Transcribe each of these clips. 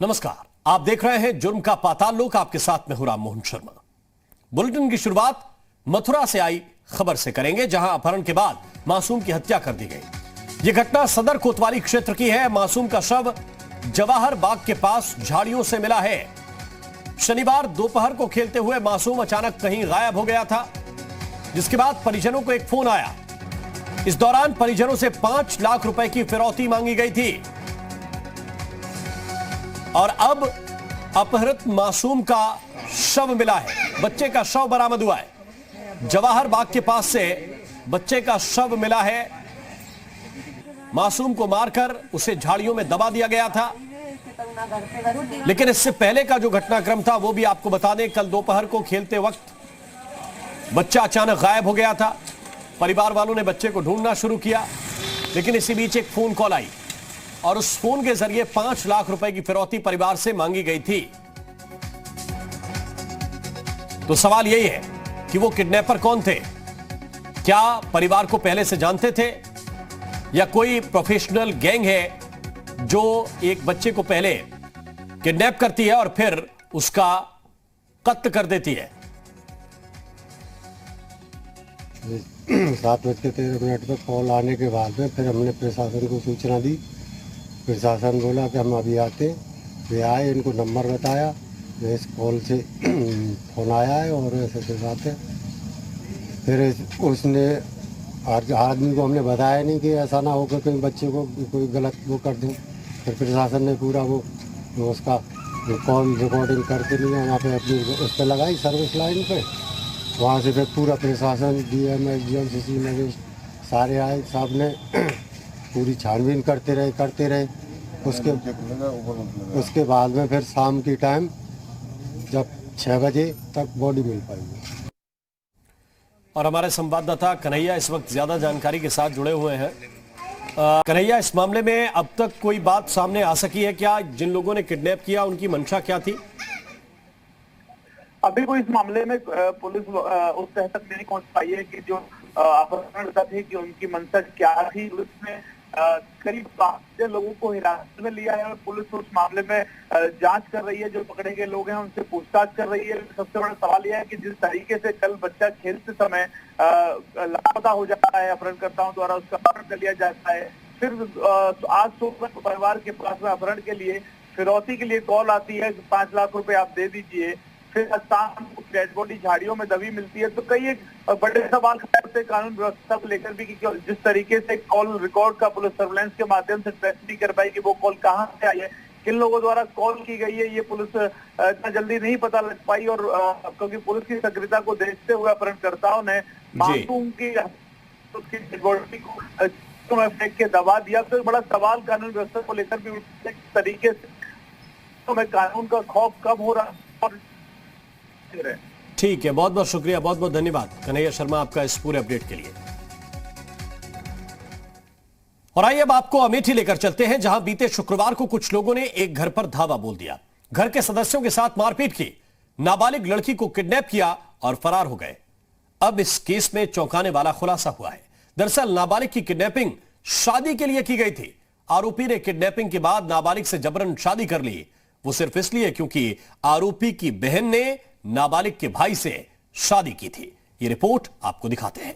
नमस्कार, आप देख रहे हैं जुर्म का पाताल लोक। आपके साथ में हूं राम मोहन शर्मा। बुलेटिन की शुरुआत मथुरा से आई खबर से करेंगे, जहां अपहरण के बाद मासूम की हत्या कर दी गई। यह घटना सदर कोतवाली क्षेत्र की है। मासूम का शव जवाहर बाग के पास झाड़ियों से मिला है। शनिवार दोपहर को खेलते हुए मासूम अचानक कहीं गायब हो गया था, जिसके बाद परिजनों को एक फोन आया। इस दौरान परिजनों से 5 लाख रुपए की फिरौती मांगी गई थी और अब अपहृत मासूम का शव मिला है। बच्चे का शव बरामद हुआ है। जवाहर बाग के पास से बच्चे का शव मिला है। मासूम को मारकर उसे झाड़ियों में दबा दिया गया था। लेकिन इससे पहले का जो घटनाक्रम था वो भी आपको बता दें। कल दोपहर को खेलते वक्त बच्चा अचानक गायब हो गया था। परिवार वालों ने बच्चे को ढूंढना शुरू किया, लेकिन इसी बीच एक फोन कॉल आई और उस फोन के जरिए 5 लाख रुपए की फिरौती परिवार से मांगी गई थी। तो सवाल यही है कि वो किडनैपर कौन थे? क्या परिवार को पहले से जानते थे या कोई प्रोफेशनल गैंग है जो एक बच्चे को पहले किडनैप करती है और फिर उसका कत्ल कर देती है? 7:13 पर कॉल आने के बाद में फिर हमने प्रशासन को सूचना दी। प्रशासन बोला कि हम अभी आते। वे आए, इनको नंबर बताया, इस कॉल से फोन आया है और ऐसे बात है। फिर उसने आदमी को हमने बताया नहीं कि ऐसा ना हो कि कहीं बच्चे को कोई गलत वो कर दूँ। फिर प्रशासन ने पूरा वो उसका कॉल रिकॉर्डिंग करके लिया, वहाँ पे अपनी उस पर लगाई सर्विस लाइन पे। वहाँ से फिर पूरा प्रशासन DM SDM मजिस्ट्रेट सारे आए, साहब ने पूरी छानबीन करते रहे। उसके बाद में फिर शाम की टाइम जब 6 बजे तक बॉडी मिल पाई। और हमारे संवाददाता कन्हैया इस वक्त ज्यादा जानकारी के साथ जुड़े हुए हैं। कन्हैया, इस मामले में अब तक कोई बात सामने आ सकी है क्या? जिन लोगों ने किडनैप किया उनकी मंशा क्या थी? अभी कोई इस मामले में पुलिस उस तह तक नहीं पहुंच पाई है कि जो अपहरणकर्ता थे कि उनकी मंशा क्या थी। उसने करीब 5 लोगों को हिरासत में लिया है और पुलिस उस मामले में जांच कर रही है। जो पकड़े गए लोग हैं उनसे पूछताछ कर रही है। सबसे बड़ा सवाल यह है कि जिस तरीके से कल बच्चा खेलते समय लापता हो जाता है, अपहरणकर्ताओं द्वारा उसका अपहरण कर लिया जाता है। फिर आज सुबह परिवार के पास में अपहरण के लिए फिरौती के लिए कॉल आती है, 5 लाख रुपए आप दे दीजिए। फिर शाम को डेड बॉडी झाड़ियों में दबी मिलती है। तो कई एक बड़े सवाल खड़े होते हैं कानून व्यवस्था को लेकर भी कि जिस तरीके से कॉल रिकॉर्ड का पुलिस सर्वेलेंस के माध्यम से ट्रेस नहीं कर पाई कि वो कॉल कहां से आई है, किन लोगों द्वारा कॉल की गई है, ये पुलिस इतना जल्दी नहीं पता लग पाई। और क्योंकि पुलिस की सक्रियता को देखते हुए अपहरणकर्ताओं ने मासूम की डेड बॉडी को फेंक के दबा दिया। तो बड़ा सवाल कानून व्यवस्था को लेकर भी उस तरीके से तो कानून का खौफ कब हो रहा और ठीक है, बहुत बहुत शुक्रिया, बहुत बहुत धन्यवाद कन्हैया शर्मा आपका इस पूरे अपडेट के लिए। और आइए अब आपको अमेठी लेकर चलते हैं, जहां बीते शुक्रवार को कुछ लोगों ने एक घर पर धावा बोल दिया, घर के सदस्यों के साथ मारपीट की, नाबालिग लड़की को किडनैप किया और फरार हो गए। अब इस केस में चौंकाने वाला खुलासा हुआ है। दरअसल नाबालिग की किडनैपिंग शादी के लिए की गई थी। आरोपी ने किडनैपिंग के बाद नाबालिग से जबरन शादी कर ली। वो सिर्फ इसलिए क्योंकि आरोपी की बहन ने नाबालिग के भाई से शादी की थी। ये रिपोर्ट आपको दिखाते हैं।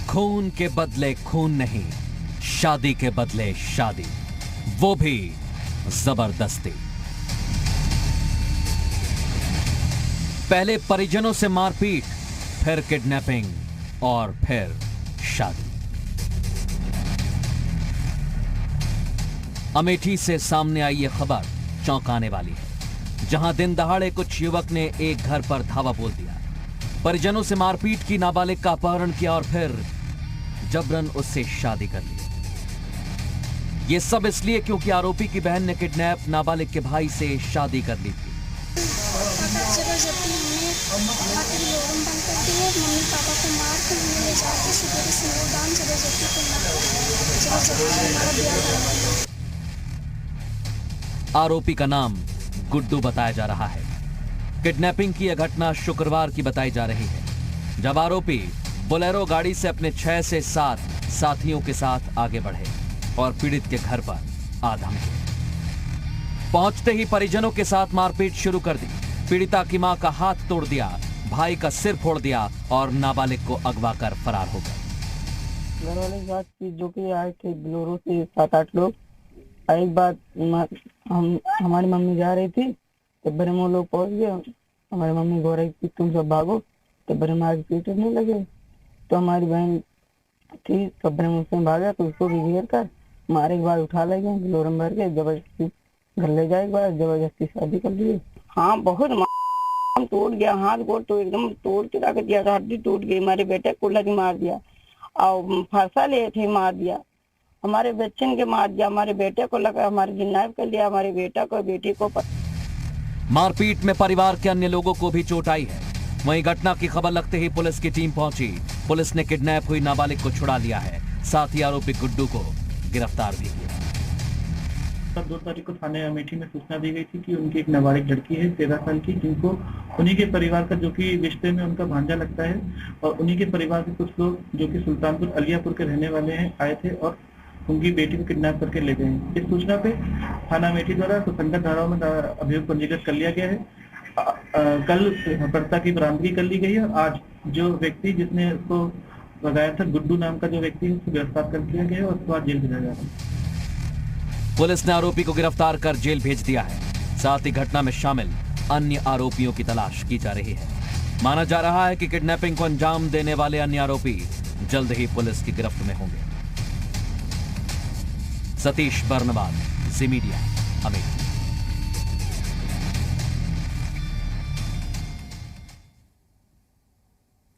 खून के बदले खून नहीं, शादी के बदले शादी, वो भी जबरदस्ती। पहले परिजनों से मारपीट, फिर किडनैपिंग और फिर शादी। अमेठी से सामने आई यह खबर चौंकाने वाली है, जहां दिन दहाड़े कुछ युवक ने एक घर पर धावा बोल दिया, परिजनों से मारपीट की, नाबालिग का अपहरण किया और फिर जबरन उससे शादी कर ली। ये सब इसलिए क्योंकि आरोपी की बहन ने किडनैप नाबालिग के भाई से शादी कर ली थी। जबरदस्ती हमने आके लोरम बंद कर दिए, मम्मी पापा को मार कर हमने ले जाके सुबह सिंदूरदान जबरदस्ती हमारा ब्याह करवाया। आरोपी का नाम गुड्डू बताया जा रहा है। किडनैपिंग की यह घटना शुक्रवार की बताई जा रही है, जब आरोपी बोलेरो गाड़ी से अपने 6 से 7 साथियों के साथ आगे बढ़े और पीड़ित के घर पर आ धमके। पहुंचते ही परिजनों के साथ मारपीट शुरू कर दी। पीड़िता की मां का हाथ तोड़ दिया, भाई का सिर फोड़ दिया और नाबालिग को अगवा कर फरार हो गए। घर वाले बात की जो कि आए थे बोलेरो से 7-8 लोग। एक बात हमारी मम्मी जा रही थी, तो बड़े वो लोग पहुंच गए। हमारी मम्मी बोल रही थी तुम सब भागो, तो बड़े मार पीटने लगे। तो हमारी बहन थी, सब बड़े मुझसे भागा, तो उसको भी घेर कर मारे के बाद उठा ले गए, बोलेरो में भर के जबरदस्ती घर ले जाए के बाद जबरदस्ती शादी कर दी। हाँ बहुत टूट गया, हाथ गोड़ तो एकदम तोड़ के रख दिया, हड्डी टूट गई। हमारे बेटे को लगी मार दिया और फांसा लिए थे मार दिया, हमारे बच्चन के मार दिया, हमारे बेटे को लगा, हमारे किडनैप कर लिया, हमारे बेटा को बेटी को। मारपीट में परिवार के अन्य लोगों को भी चोट आई है। वहीं घटना की खबर लगते ही पुलिस की टीम पहुंची। पुलिस ने किडनैप हुई नाबालिग को छुड़ा लिया है, साथ ही आरोपी गुड्डू को गिरफ्तार भी किया। 2 तारीख को थाने अमेठी में सूचना दी गई थी कि उनकी एक नाबालिग लड़की है 13 साल की, जिनको उन्हीं के परिवार का, जो कि रिश्ते में उनका भांजा लगता है, और उन्हीं के परिवार के कुछ लोग जो कि सुल्तानपुर अलियापुर के रहने वाले हैं आए थे और उनकी बेटी को किडनैप करके ले गए। इस सूचना पे थाना अमेठी द्वारा सुसंगत धाराओं में अभियोग पंजीकृत कर लिया गया है। कल प्रकर्ता की बरामदगी कर ली गई है और आज जो व्यक्ति जिसने उसको लगाया था, गुड्डू नाम का जो व्यक्ति है, उसको गिरफ्तार कर लिया गया है और उसको आज जेल भेजा जा रहा है। पुलिस ने आरोपी को गिरफ्तार कर जेल भेज दिया है। साथ ही घटना में शामिल अन्य आरोपियों की तलाश की जा रही है। माना जा रहा है कि किडनैपिंग को अंजाम देने वाले अन्य आरोपी जल्द ही पुलिस की गिरफ्त में होंगे। सतीश बर्नवाल, जी मीडिया, अमेठी।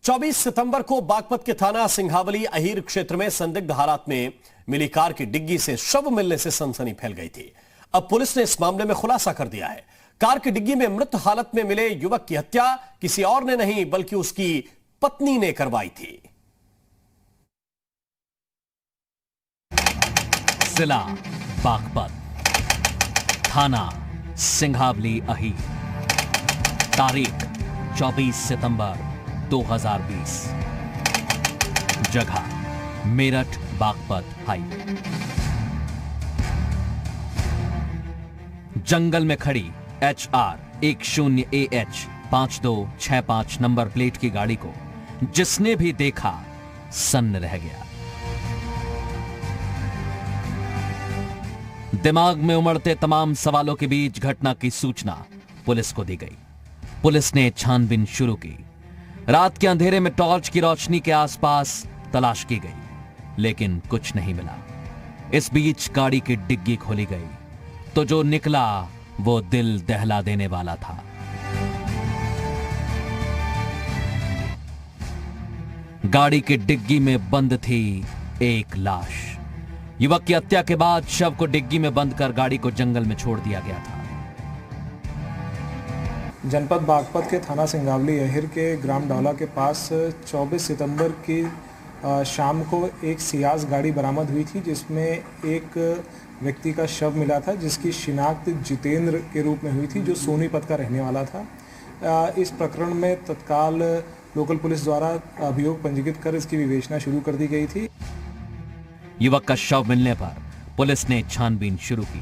चौबीस सितंबर को बागपत के थाना सिंघावली अहीर क्षेत्र में संदिग्ध हालात में मिली कार की डिग्गी से शव मिलने से सनसनी फैल गई थी। अब पुलिस ने इस मामले में खुलासा कर दिया है। कार की डिग्गी में मृत हालत में मिले युवक की हत्या किसी और ने नहीं बल्कि उसकी पत्नी ने करवाई थी। जिला बागपत, थाना सिंघावली अहीर, तारीख 24 सितंबर 2020, जगह मेरठ बागपत हाईवे। जंगल में खड़ी HR 10AH 5265 नंबर प्लेट की गाड़ी को जिसने भी देखा सन्न रह गया। दिमाग में उमड़ते तमाम सवालों के बीच घटना की सूचना पुलिस को दी गई। पुलिस ने छानबीन शुरू की। रात के अंधेरे में टॉर्च की रोशनी के आसपास तलाश की गई, लेकिन कुछ नहीं मिला। इस बीच गाड़ी की डिग्गी खोली गई तो जो निकला वो दिल दहला देने वाला था। गाड़ी की डिग्गी में बंद थी एक लाश। युवक की हत्या के बाद शव को डिग्गी में बंद कर गाड़ी को जंगल में छोड़ दिया गया था। जनपद बागपत के थाना सिंघावली अहीर के ग्राम डौला के पास 24 सितंबर की शाम को एक सियाज गाड़ी बरामद हुई थी, जिसमें एक व्यक्ति का शव मिला था, जिसकी शिनाख्त जितेंद्र के रूप में हुई थी, जो सोनीपत का रहने वाला था। इस प्रकरण में तत्काल लोकल पुलिस द्वारा अभियोग पंजीकृत कर इसकी विवेचना शुरू कर दी गई थी। युवक का शव मिलने पर पुलिस ने छानबीन शुरू की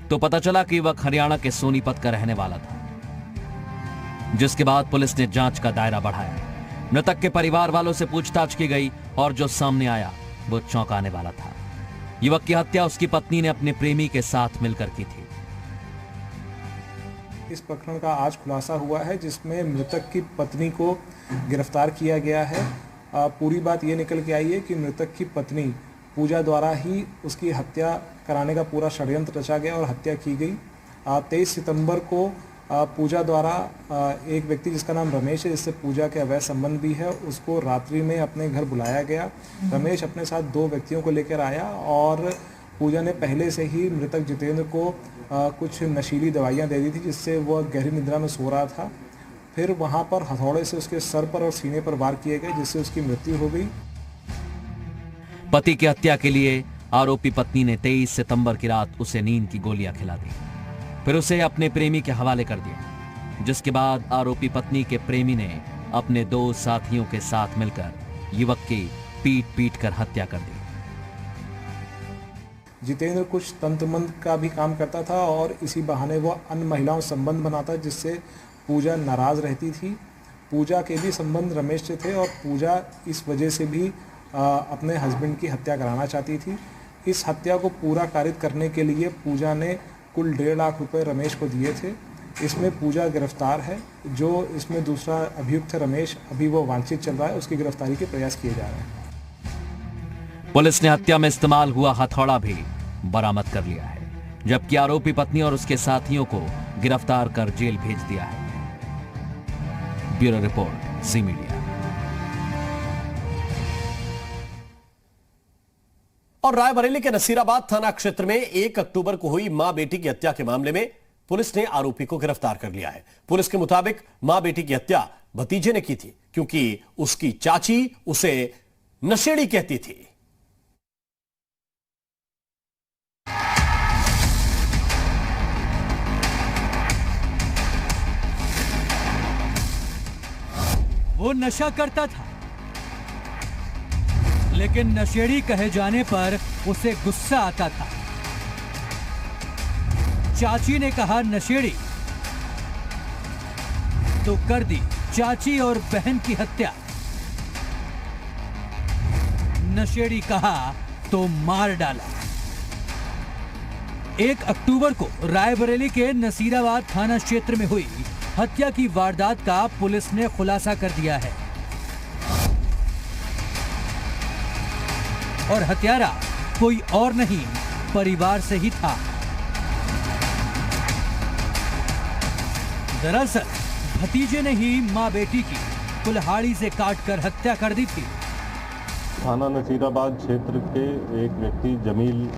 तो पता चला कि युवक हरियाणा के सोनीपत का रहने वाला था, जिसके बाद पुलिस ने जांच का दायरा बढ़ाया। मृतक के परिवार वालों से पूछताछ की गई और जो सामने आया वो चौंकाने वाला था। युवक की हत्या उसकी पत्नी ने अपने प्रेमी के साथ मिलकर की थी। इस प्रकरण का आज खुलासा हुआ है, जिसमें मृतक की पत्नी को गिरफ्तार किया गया है। पूरी बात ये निकल के आई है कि मृतक की पत्नी पूजा द्वारा ही उसकी हत्या कराने का पूरा षड्यंत्र रचा गया और हत्या की गई। 23 सितंबर को पूजा द्वारा एक व्यक्ति जिसका नाम रमेश है, जिससे पूजा के अवैध संबंध भी है, उसको रात्रि में अपने घर बुलाया गया। रमेश अपने साथ 2 व्यक्तियों को लेकर आया और पूजा ने पहले से ही मृतक जितेंद्र को कुछ नशीली दवाइयां दे दी थी, जिससे वह गहरी निद्रा में सो रहा था। फिर वहाँ पर हथौड़े से उसके सर पर और सीने पर वार किए गए, जिससे उसकी मृत्यु हो गई। पति की हत्या के लिए आरोपी पत्नी ने 23 सितंबर की रात उसे नींद की गोलियां खिला दी, फिर उसे अपने प्रेमी के हवाले कर दिया, जिसके बाद आरोपी पत्नी के प्रेमी ने अपने 2 साथियों के साथ मिलकर युवक की पीट कर हत्या कर दी। जितेंद्र कुछ तंत्र मंत्र का भी काम करता था और इसी बहाने वो अन्य महिलाओं से संबंध बनाता, जिससे पूजा नाराज रहती थी। पूजा के भी संबंध रमेश से थे और पूजा इस वजह से भी अपने हस्बैंड की हत्या कराना चाहती थी। इस हत्या को पूरा कारित करने के लिए पूजा ने कुल 1.5 लाख रुपए रमेश को दिए थे। इसमें पूजा गिरफ्तार है। जो इसमें दूसरा अभियुक्त है रमेश, अभी वो वांछित चल रहा है, उसकी गिरफ्तारी के प्रयास किए जा रहे हैं। पुलिस ने हत्या में इस्तेमाल हुआ हथौड़ा भी बरामद कर लिया है, जबकि आरोपी पत्नी और उसके साथियों को गिरफ्तार कर जेल भेज दिया है। ब्यूरो रिपोर्ट, जी मीडिया। और रायबरेली के नसीराबाद थाना क्षेत्र में 1 अक्टूबर को हुई मां बेटी की हत्या के मामले में पुलिस ने आरोपी को गिरफ्तार कर लिया है। पुलिस के मुताबिक मां बेटी की हत्या भतीजे ने की थी, क्योंकि उसकी चाची उसे नशेड़ी कहती थी। वो नशा करता था, लेकिन नशेड़ी कहे जाने पर उसे गुस्सा आता था। चाची ने कहा नशेड़ी, तो कर दी चाची और बहन की हत्या। नशेड़ी कहा तो मार डाला। 1 अक्टूबर को रायबरेली के नसीराबाद थाना क्षेत्र में हुई हत्या की वारदात का पुलिस ने खुलासा कर दिया है और हत्यारा कोई और नहीं, परिवार से ही था। दरअसल भतीजे ने ही मां बेटी की कुल्हाड़ी से काटकर हत्या कर दी थी। थाना नसीराबाद क्षेत्र के एक व्यक्ति जमील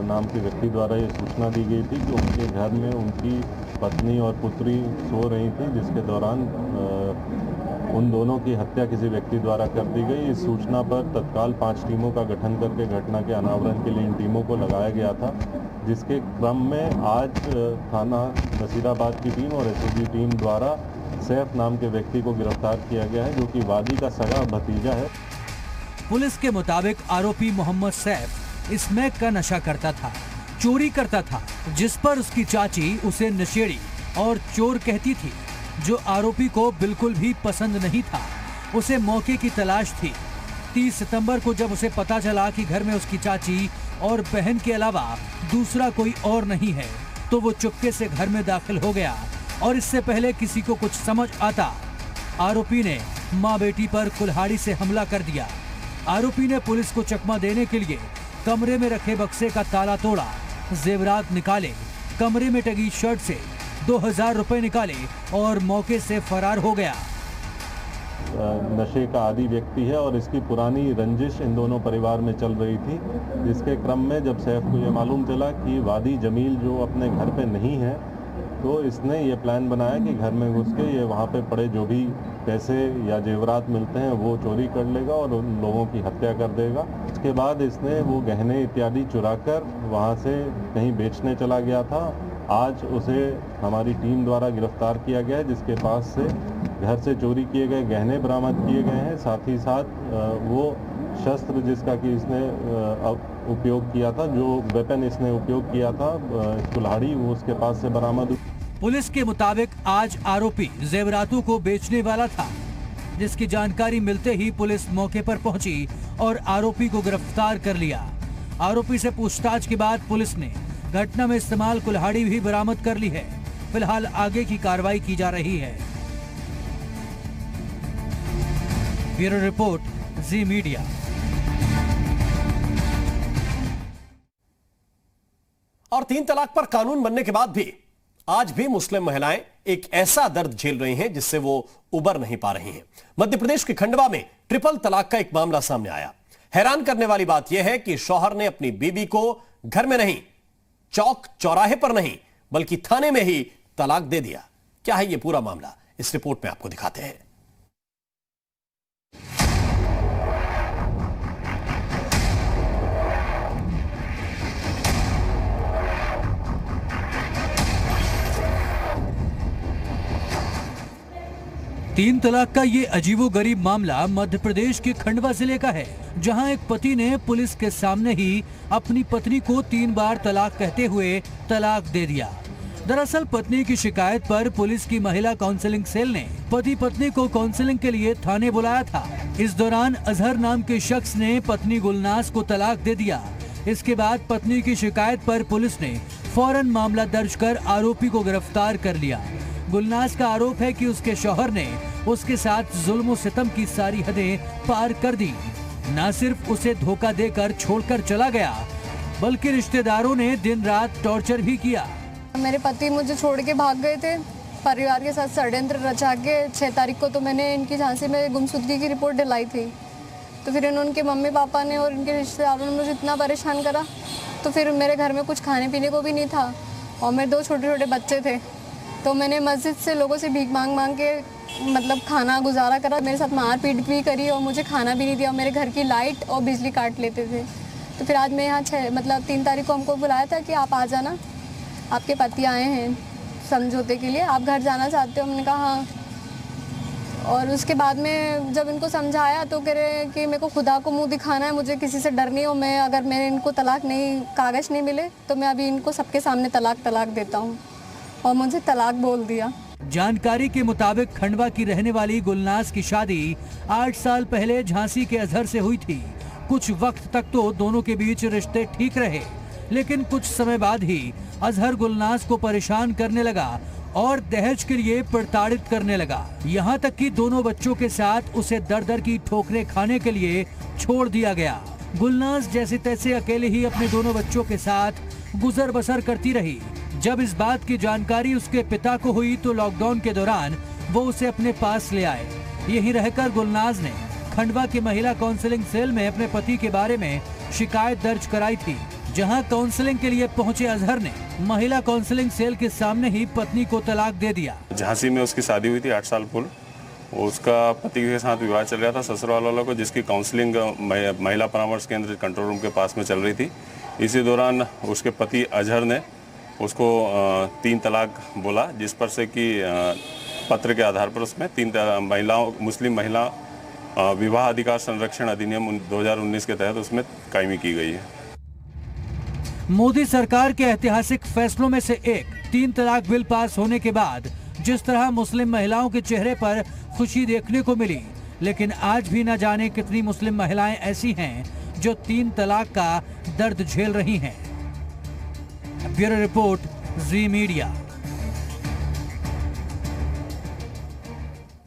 नाम के व्यक्ति द्वारा ये सूचना दी गई थी कि उनके घर में उनकी पत्नी और पुत्री सो रही थी, जिसके दौरान उन दोनों की हत्या किसी व्यक्ति द्वारा कर दी गई। इस सूचना पर तत्काल 5 टीमों का गठन करके घटना के अनावरण के लिए इन टीमों को लगाया गया था, जिसके क्रम में आज थाना नसीराबाद की टीम और एसओजी टीम द्वारा सैफ नाम के व्यक्ति को गिरफ्तार किया गया है, जो कि वादी का सगा भतीजा है। पुलिस के मुताबिक आरोपी मोहम्मद सैफ स्मैक का नशा करता था, चोरी करता था, जिस पर उसकी चाची उसे नशेड़ी और चोर कहती थी, जो आरोपी को बिल्कुल भी पसंद नहीं था। उसे मौके की तलाश थी। 30 सितंबर को जब उसे पता चला कि घर में उसकी चाची और बहन के अलावा दूसरा कोई और नहीं है, तो वो चुपके से घर में दाखिल हो गया और इससे पहले किसी को कुछ समझ आता, आरोपी ने मां बेटी पर कुल्हाड़ी से हमला कर दिया। आरोपी ने पुलिस को चकमा देने के लिए कमरे में रखे बक्से का ताला तोड़ा, जेवरात निकाले, कमरे में टंगी शर्ट से 2000 रुपए निकाले और मौके से फरार हो गया। नशे का आदी व्यक्ति है और इसकी पुरानी रंजिश इन दोनों परिवार में चल रही थी, जिसके क्रम में जब सैफ को ये मालूम चला कि वादी जमील जो अपने घर पे नहीं है, तो इसने ये प्लान बनाया कि घर में घुस के ये वहाँ पे पड़े जो भी पैसे या जेवरात मिलते हैं वो चोरी कर लेगा और उन लोगों की हत्या कर देगा। उसके बाद इसने वो गहने इत्यादि चुराकर वहाँ से कहीं बेचने चला गया था। आज उसे हमारी टीम द्वारा गिरफ्तार किया गया है, जिसके पास से घर से चोरी किए गए गहने बरामद किए गए हैं, साथ ही साथ वो शस्त्र जिसका कि इसने उपयोग किया था, जो वेपन इसने उपयोग किया था, कुल्हाड़ी, वो उसके पास से बरामद हुई। पुलिस के मुताबिक आज आरोपी जेवरातों को बेचने वाला था, जिसकी जानकारी मिलते ही पुलिस मौके पर पहुंची और आरोपी को गिरफ्तार कर लिया। आरोपी से पूछताछ के बाद पुलिस ने घटना में इस्तेमाल कुल्हाड़ी भी बरामद कर ली है। फिलहाल आगे की कार्रवाई की जा रही है। ब्यूरो रिपोर्ट, जी मीडिया। और 3 तलाक पर कानून बनने के बाद भी आज भी मुस्लिम महिलाएं एक ऐसा दर्द झेल रही हैं जिससे वो उबर नहीं पा रही हैं। मध्य प्रदेश के खंडवा में ट्रिपल तलाक का एक मामला सामने आया। हैरान करने वाली बात यह है कि शौहर ने अपनी बीवी को घर में नहीं, चौक चौराहे पर नहीं, बल्कि थाने में ही तलाक दे दिया। क्या है यह पूरा मामला, इस रिपोर्ट में आपको दिखाते हैं। तीन तलाक का ये अजीबोगरीब मामला मध्य प्रदेश के खंडवा जिले का है, जहां एक पति ने पुलिस के सामने ही अपनी पत्नी को 3 बार तलाक कहते हुए तलाक दे दिया। दरअसल पत्नी की शिकायत पर पुलिस की महिला काउंसलिंग सेल ने पति पत्नी को काउंसलिंग के लिए थाने बुलाया था। इस दौरान अजहर नाम के शख्स ने पत्नी गुलनाज को तलाक दे दिया। इसके बाद पत्नी की शिकायत पर पुलिस ने फौरन मामला दर्ज कर आरोपी को गिरफ्तार कर लिया। गुलनाज का आरोप है कि उसके शौहर ने उसके साथ जुल्म सितम की सारी हदें पार कर दी। न सिर्फ उसे धोखा देकर छोड़कर चला गया, बल्कि रिश्तेदारों ने दिन रात टॉर्चर भी किया। मेरे पति मुझे छोड़ के भाग गए थे परिवार के साथ षड्यंत्र रचा के। 6 तारीख को तो मैंने इनकी झांसी में गुमशुदगी की रिपोर्ट दिलाई थी। तो फिर उनके मम्मी पापा ने और इनके रिश्तेदारों ने मुझे इतना परेशान करा, तो फिर मेरे घर में कुछ खाने पीने को भी नहीं था और मेरे 2 छोटे छोटे बच्चे थे। तो मैंने मस्जिद से लोगों से भीख मांग मांग के मतलब खाना गुजारा करा। मेरे साथ मारपीट भी करी और मुझे खाना भी नहीं दिया। मेरे घर की लाइट और बिजली काट लेते थे। तो फिर आज मैं यहाँ 3 तारीख को हमको बुलाया था कि आप आ जाना, आपके पति आए हैं समझौते के लिए, आप घर जाना चाहते हो? हमने कहा हाँ। और उसके बाद में जब इनको समझाया तो कह रहे कि मेरे को खुदा को मुंह दिखाना है, मुझे किसी से डर नहीं हो। मैं अगर मेरे इनको तलाक नहीं, कागज़ नहीं मिले तो मैं अभी इनको सबके सामने तलाक देता हूँ। और मुझे तलाक बोल दिया। जानकारी के मुताबिक खंडवा की रहने वाली गुलनाज की शादी 8 साल पहले झांसी के अजहर से हुई थी। कुछ वक्त तक तो दोनों के बीच रिश्ते ठीक रहे, लेकिन कुछ समय बाद ही अजहर गुलनाज को परेशान करने लगा और दहेज के लिए प्रताड़ित करने लगा। यहाँ तक कि दोनों बच्चों के साथ उसे दर दर की ठोकरें खाने के लिए छोड़ दिया गया। गुलनाज जैसे तैसे अकेले ही अपने दोनों बच्चों के साथ गुजर बसर करती रही। जब इस बात की जानकारी उसके पिता को हुई तो लॉकडाउन के दौरान वो उसे अपने पास ले आए। यहीं रहकर गुलनाज ने खंडवा की महिला काउंसलिंग सेल में अपने पति के बारे में शिकायत दर्ज कराई थी, जहां काउंसलिंग के लिए पहुंचे अजहर ने महिला काउंसलिंग सेल के सामने ही पत्नी को तलाक दे दिया। झांसी में उसकी शादी हुई थी 8 साल पूर्व। उसका पति के साथ विवाह चल रहा था ससुराल वालों को, जिसकी काउंसलिंग महिला परामर्श केंद्र कंट्रोल रूम के पास में चल रही थी। इसी दौरान उसके पति अजहर ने उसको 3 तलाक बोला, जिस पर से कि पत्र के आधार पर उसमें 3 महिलाओं मुस्लिम महिला विवाह अधिकार संरक्षण अधिनियम 2019 के तहत उसमें कायमी की गई है। मोदी सरकार के ऐतिहासिक फैसलों में से एक 3 तलाक बिल पास होने के बाद जिस तरह मुस्लिम महिलाओं के चेहरे पर खुशी देखने को मिली, लेकिन आज भी न जाने कितनी मुस्लिम महिलाएं ऐसी हैं जो 3 तलाक का दर्द झेल रही हैं। ब्यूरो रिपोर्ट, जी मीडिया।